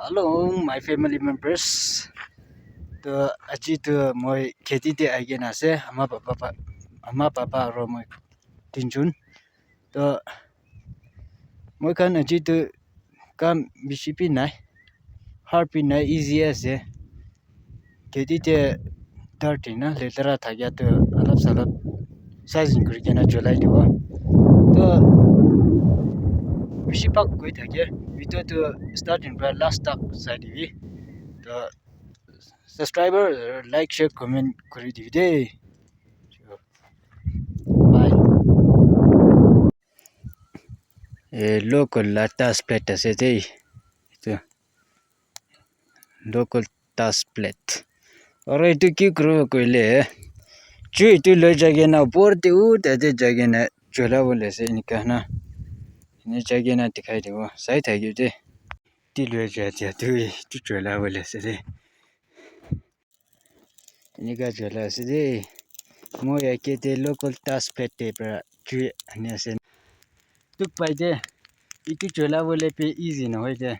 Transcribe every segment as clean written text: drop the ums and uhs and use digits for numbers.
Hello, my family members. The aji the moi kheti te again ase ama papa ro moi tinjun. The moi kan aji the kam bishipi nai harpi nai easy ase. Kheti te dirty na letara thagya the alap salap size increase na cholai diwa. The bishipak koi thagya video to starting by last talk side the subscriber like share comment kuri divide bye local task plate ase dei local task plate ore itu ki kro koile chu itu le jage na porte u te jage na chola bole se nikana ne jage na dikhai dewa sai thai de ti le jage tu chola bole se de Niga jala sidi mo ya kete local task plate pra chu ane ase tuk pai de itu chola bole pe easy na hoy de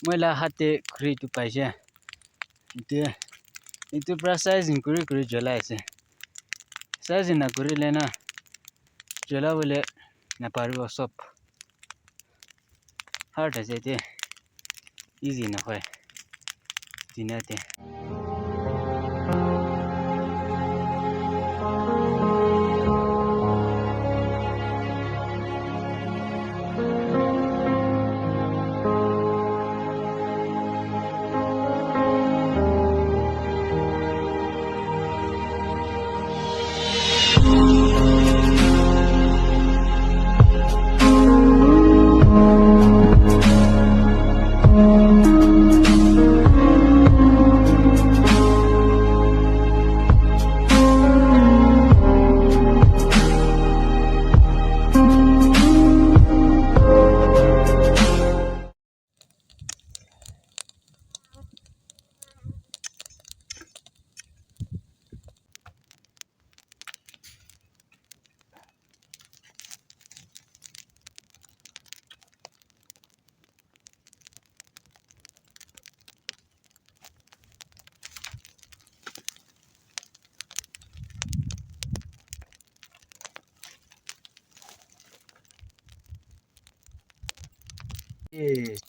mola hate khri tu pai je itu pra size kuri jala ase size na kuri lena chola bole na paru sop hard ase de easy na hoy dinate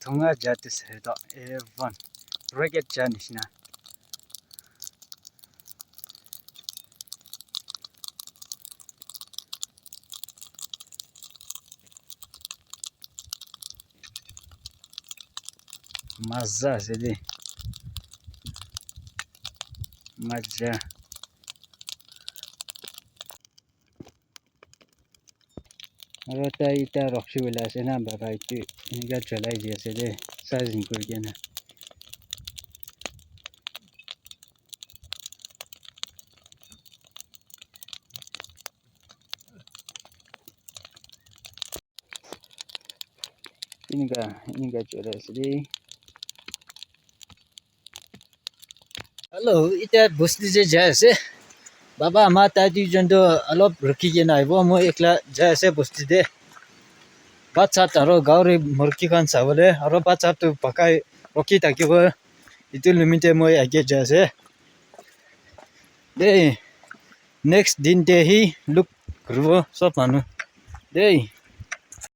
thonga jate se da one rocket janish na mazza se de mazza Rota ita roxi wala se na baba itu niga cholai je se de size kuri gena iniga cholai se de Hello ita busli je jaise Baba mata di jondo alop rukhi ke nai bo mo ekla jaise busti de bacha taro gauri murki kan savale aro bacha tu pakai roki takibo itu limite mo age jaise de next din de hi look rubo so panu de